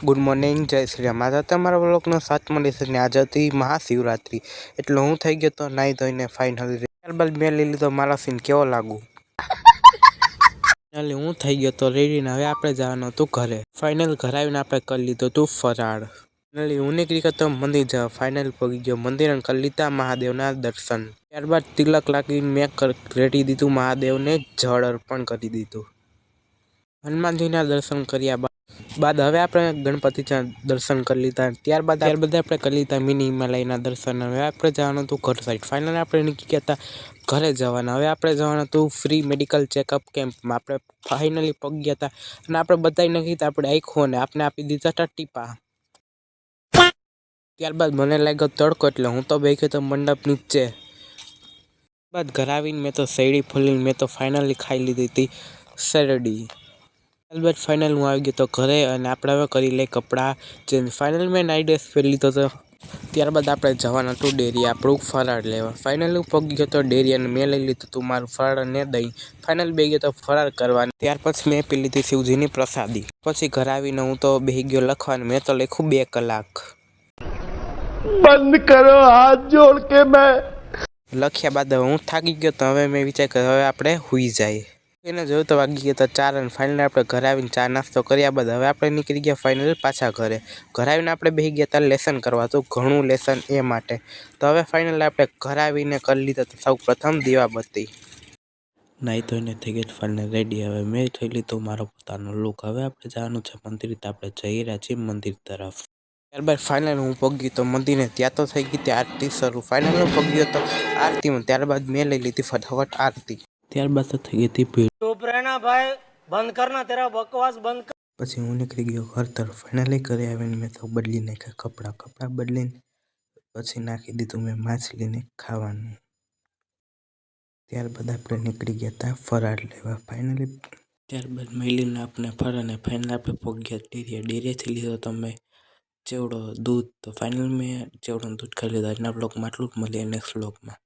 Good morning, જય શ્રી રામ. આજે તમારા વ્લોગનો 7મો દિવસ ને આજે હતી મહાશિવરાત્રી, એટલે હું થઈ ગયો તો નાહી ધોઈને ફાઇનલી. ત્યારબાદ મેં લઈ લીધો મારો સીન કેવો લાગુ. ફાઇનલી હું થઈ ગયો તો રેડી ને હવે આપણે જવાનું હતું ઘરે. ફાઇનલ ઘરે આવીને આપણે કરી લીધો તું ફરાળ. ફાઇનલી હું નીકળી ગયો તો મંદિર જવા. ફાઇનલ પગી ગયો મંદિર અને કરી લીધા મહાદેવના દર્શન. ત્યારબાદ તિલક લાગીને મેં રેડી દીધું મહાદેવને જળ અર્પણ કરી દીધું. હનુમાનજીના દર્શન કર્યા બાદ હવે આપણે ગણપતિના દર્શન કરી લીધા. ત્યારબાદ આપણે કરી લીધા મિની હિમાલયના દર્શન. હવે આપણે જવાનું હતું ઘર સાઈડ. ફાઇનલ આપણે નીકળી ગયા હતા ઘરે જવાના. હવે આપણે જવાનું હતું ફ્રી મેડિકલ ચેકઅપ કેમ્પમાં. આપણે ફાઇનલી પગ ગયા હતા અને આપણે બધાય નથી આપણે આંખોને આપણે આપી દીધા હતા ટીપા. ત્યારબાદ મને લાગ્યો તડકો એટલે હું તો બેસી ગયો તો મંડપ નીચે. બાદ ઘરે આવીને મેં તો શેરડી ફોલીને મેં તો ફાઇનલી ખાઈ લીધી હતી શેરડી. ત્યારબાદ ફાઇનલ હું આવી ગયો તો ઘરે અને આપણે હવે કરી લઈએ કપડાં ચેન્જ. ફાઇનલ મેં નાઇટ ડ્રેસ પહેરી લીધો હતો. ત્યારબાદ આપણે જવાનું હતું ડેરી આપણું ફરાળ લેવા. ફાઇનલ હું પગી ગયો તો ડેરી અને મેં લઈ લીધું હતું મારું ફરાળ અને દહીં. ફાઇનલ બે ગયો તો ફરાળ કરવાની. ત્યાર પછી મેં પી લીધી શિવજીની પ્રસાદી. પછી ઘરે આવીને હું તો બેસી ગયો લખવાનું. મેં તો લખ્યું 2 કલાક. બંધ કરો હાથ જોડ કે મેં લખ્યા બાદ હવે હું થાકી ગયો તો હવે મેં વિચાર કર્યો હવે આપણે સૂઈ જાય. એને જોયું તો વાગી ગયા હતા 4 અને ફાઇનલ આપણે ઘરે આવીને ચા નાસ્તો કર્યા બાદ હવે આપણે નીકળી ગયા ફાઇનલ પાછા ઘરે. ઘરે આવીને આપણે બેસી ગયા હતા લેસન કરવા. તો ઘણું લેસન એ માટે તો હવે ફાઇનલ આપણે ઘરે આવીને કરી લીધા તો સૌ પ્રથમ દીવાબત્તી. નાહી ધોઈને થઈ ગઈ ફાઇનલ રેડી. હવે મેં થઈ લીધો મારો પોતાનો લુક. હવે આપણે જવાનું છે મંદિર. તો આપણે જઈ રહ્યા છીએ મંદિર તરફ. ત્યારબાદ ફાઇનલ હું પગી તો મંદિરે. ત્યાં તો થઈ ગઈ હતી આરતી શરૂ. ફાઇનલ હું પગ્યો તો આરતીમાં. ત્યારબાદ મેં લઈ લીધી ફટાફટ આરતી. ત્યારબાદ તો થઈ ગઈ હતી ભીડ. चुप रहना भाई, बंद करना तेरा बकवास बंद कर। પછી હું નીકળી ગયો ઘર તરફ. ફાઇનલી ઘરે આવીને મેં તો બદલી નાખ્યા કપડાં બદલીને પછી નાખી દીધું મેં માછલીને ખાવાનું. ત્યારબાદ આપણે નીકળી ગયા હતા ફરાળ લેવા. ફાઇનલી ત્યારબાદ મળીને આપણે ફરાને ફાઇનલ આપણે પગ્યા ડેરીએથી લીધો તો મેં ચેવડો દૂધ. તો ફાઇનલ મેં ચેવડોનું દૂધ ખાઈ લીધું. આજના બ્લોગમાં આટલું જ. મળીએ નેક્સ્ટ બ્લોગમાં.